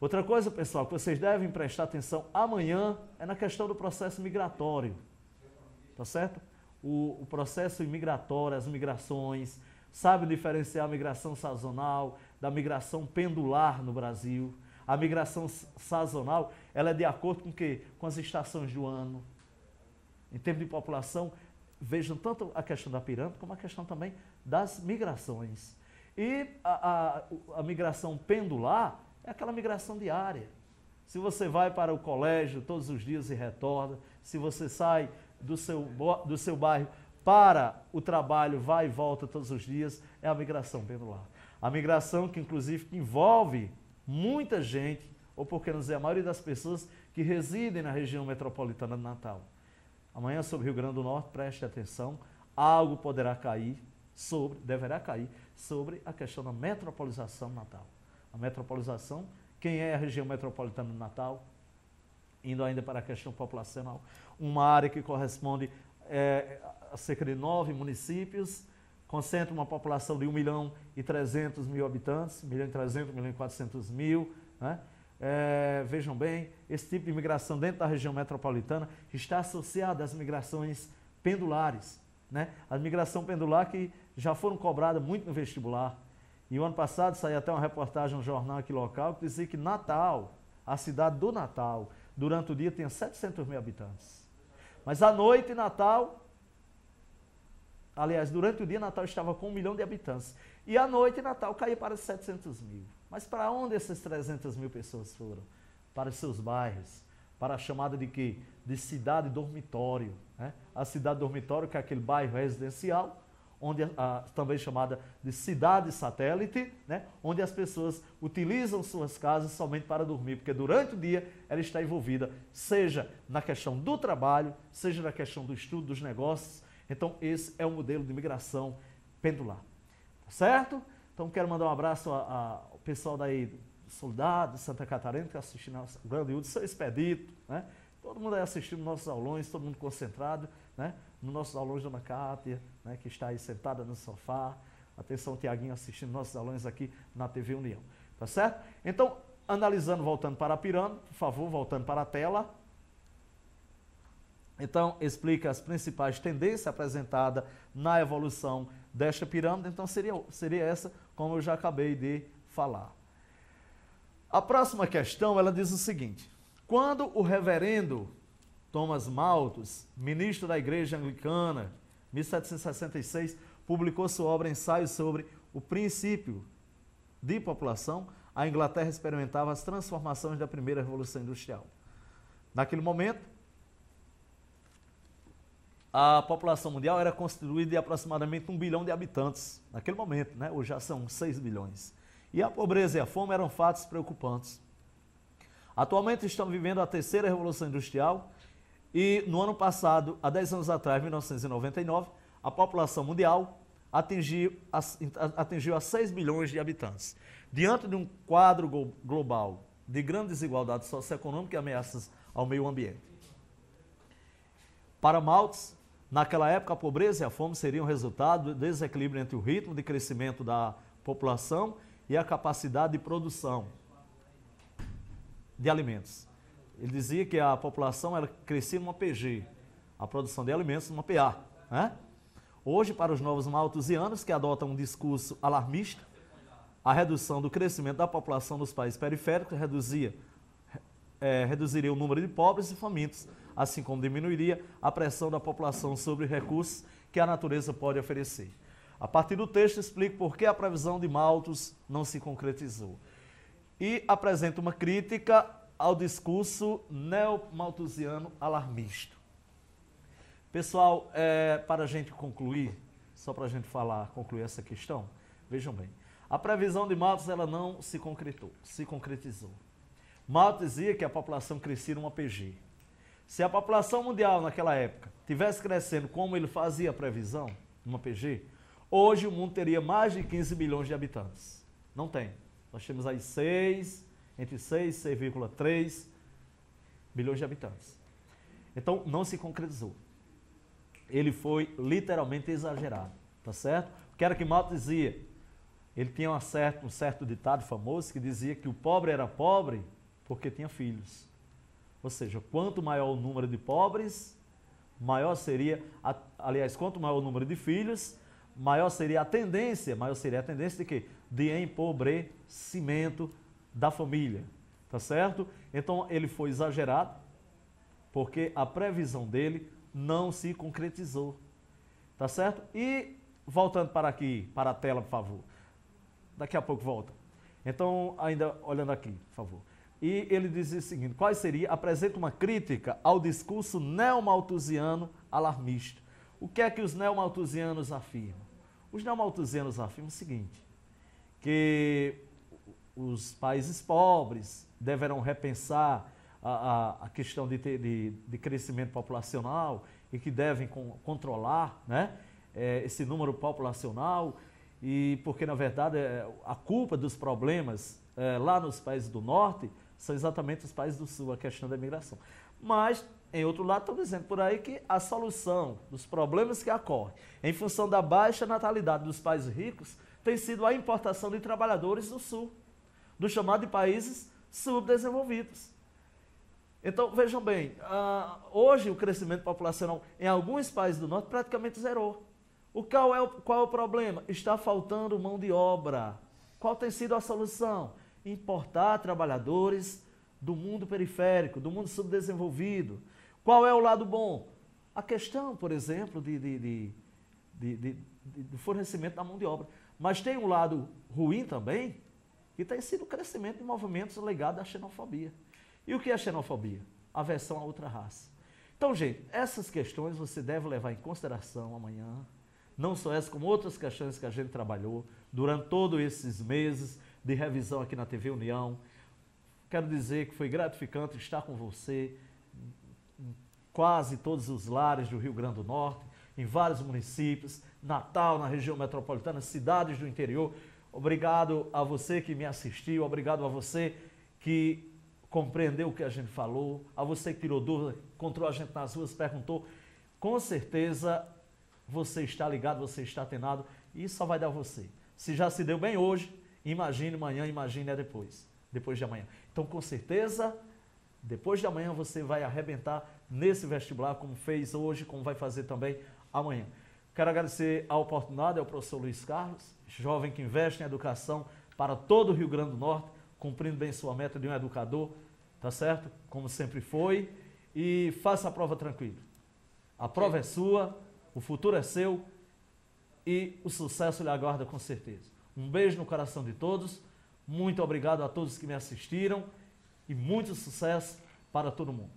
Outra coisa, pessoal, que vocês devem prestar atenção amanhã é na questão do processo migratório, tá certo? O processo migratório, as migrações, sabe diferenciar a migração sazonal da migração pendular no Brasil. A migração sazonal, ela é de acordo com o quê? Com as estações do ano. Em termos de população, vejam tanto a questão da pirâmide como a questão também das migrações. E a migração pendular é aquela migração diária. Se você vai para o colégio todos os dias e retorna, se você sai do seu bairro para o trabalho, vai e volta todos os dias, é a migração pendular. A migração que, inclusive, envolve muita gente, ou por que não dizer, a maioria das pessoas que residem na região metropolitana de Natal. Amanhã, sobre o Rio Grande do Norte, preste atenção, algo deverá cair sobre a questão da metropolização de Natal. A metropolização, quem é a região metropolitana de Natal? Indo ainda para a questão populacional, uma área que corresponde a cerca de 9 municípios, concentra uma população de 1.300.000 habitantes, 1.300.000, 1.400.000, né? Vejam bem, esse tipo de imigração dentro da região metropolitana está associada às migrações pendulares, né? A migração pendular que já foram cobradas muito no vestibular. E o ano passado saiu até uma reportagem no jornal aqui local que dizia que Natal, a cidade do Natal, durante o dia tinha 700.000 habitantes. Mas à noite, Natal, aliás, durante o dia, Natal estava com 1 milhão de habitantes. E à noite, Natal caía para 700.000. Mas para onde essas 300.000 pessoas foram? Para os seus bairros. Para a chamada de quê? De cidade dormitório. Né? A cidade dormitório, que é aquele bairro residencial, onde também chamada de cidade satélite, né? Onde as pessoas utilizam suas casas somente para dormir, porque durante o dia ela está envolvida, seja na questão do trabalho, seja na questão do estudo, dos negócios. Então esse é o modelo de migração pendular, tá certo? Então quero mandar um abraço ao pessoal daí, Soldado, Santa Catarina, que está assistindo ao Grande Udo, seu Expedito, né? Todo mundo aí assistindo nossos aulões, todo mundo concentrado, né? Nos nossos aulões, Dona Cátia, né? Que está aí sentada no sofá. Atenção, Tiaguinho, assistindo nossos aulões aqui na TV União. Tá certo? Então, analisando, voltando para a pirâmide, por favor, voltando para a tela. Então, explica as principais tendências apresentadas na evolução desta pirâmide. Então, seria essa, como eu já acabei de falar. A próxima questão, ela diz o seguinte: quando o reverendo Thomas Malthus, ministro da Igreja Anglicana, 1766, publicou sua obra Ensaio sobre o Princípio de População, a Inglaterra experimentava as transformações da primeira Revolução Industrial. Naquele momento, a população mundial era constituída de aproximadamente 1 bilhão de habitantes. Naquele momento, né? Hoje já são 6 bilhões. E a pobreza e a fome eram fatos preocupantes. Atualmente estamos vivendo a terceira Revolução Industrial e no ano passado, há 10 anos atrás, 1999, a população mundial atingiu a 6 bilhões de habitantes. Diante de um quadro global de grande desigualdade socioeconômica e ameaças ao meio ambiente. Para Malthus, naquela época, a pobreza e a fome seriam resultado do desequilíbrio entre o ritmo de crescimento da população e a capacidade de produção de alimentos. Ele dizia que a população ela crescia numa PG, a produção de alimentos numa PA. Né? Hoje, para os novos malthusianos que adotam um discurso alarmista, a redução do crescimento da população dos países periféricos reduziria o número de pobres e famintos, assim como diminuiria a pressão da população sobre recursos que a natureza pode oferecer. A partir do texto, explico por que a previsão de Malthus não se concretizou. E apresenta uma crítica ao discurso neo-malthusiano alarmista. Pessoal, para a gente concluir, só para a gente concluir essa questão, vejam bem, a previsão de Malthus ela não se concretizou. Malthus dizia que a população crescia numa PG. Se a população mundial naquela época tivesse crescendo como ele fazia a previsão, numa PG, hoje o mundo teria mais de 15 bilhões de habitantes. Não tem. Nós temos aí entre 6 e 6,3 bilhões de habitantes. Então, não se concretizou. Ele foi literalmente exagerado, tá certo? O que era que Malthus dizia? ele tinha um certo ditado famoso que dizia que o pobre era pobre porque tinha filhos. Ou seja, quanto maior o número de pobres, maior seria, aliás, quanto maior o número de filhos, maior seria a tendência de quê? De empobrecimento da família, tá certo? Então ele foi exagerado, porque a previsão dele não se concretizou, tá certo? E voltando para aqui, para a tela, por favor. Daqui a pouco volta. Então, ainda olhando aqui, por favor. E ele dizia o seguinte: qual seria? Apresenta uma crítica ao discurso neomalthusiano alarmista. O que é que os neomalthusianos afirmam? Os neomalthusianos afirmam o seguinte, que os países pobres deverão repensar a questão de crescimento populacional e que devem controlar, né, esse número populacional, e porque, na verdade, a culpa dos problemas lá nos países do norte são exatamente os países do sul, a questão da imigração. Mas, em outro lado, estão dizendo por aí que a solução dos problemas que ocorrem em função da baixa natalidade dos países ricos tem sido a importação de trabalhadores do sul, do chamado de países subdesenvolvidos. Então, vejam bem, hoje o crescimento populacional em alguns países do norte praticamente zerou. Qual é o problema? Está faltando mão de obra. Qual tem sido a solução? Importar trabalhadores do mundo periférico, do mundo subdesenvolvido. Qual é o lado bom? A questão, por exemplo, do fornecimento da mão de obra. Mas tem um lado ruim também, que tem sido o crescimento de movimentos ligados à xenofobia. E o que é xenofobia? Aversão a outra raça. Então, gente, essas questões você deve levar em consideração amanhã. Não só essas, como outras questões que a gente trabalhou durante todos esses meses de revisão aqui na TV União. Quero dizer que foi gratificante estar com você em quase todos os lares do Rio Grande do Norte, em vários municípios, Natal, na região metropolitana, cidades do interior. Obrigado a você que me assistiu, obrigado a você que compreendeu o que a gente falou, a você que tirou dúvida, encontrou a gente nas ruas, perguntou. Com certeza você está ligado, você está atenado, e isso só vai dar você. Se já se deu bem hoje, imagine amanhã, imagine depois de amanhã. Então, com certeza, depois de amanhã você vai arrebentar nesse vestibular, como fez hoje, como vai fazer também amanhã. Quero agradecer a oportunidade ao professor Luiz Carlos, jovem que investe em educação para todo o Rio Grande do Norte, cumprindo bem sua meta de um educador, tá certo? Como sempre foi. E faça a prova tranquilo. A prova é sua, o futuro é seu e o sucesso lhe aguarda com certeza. Um beijo no coração de todos. Muito obrigado a todos que me assistiram e muito sucesso para todo mundo.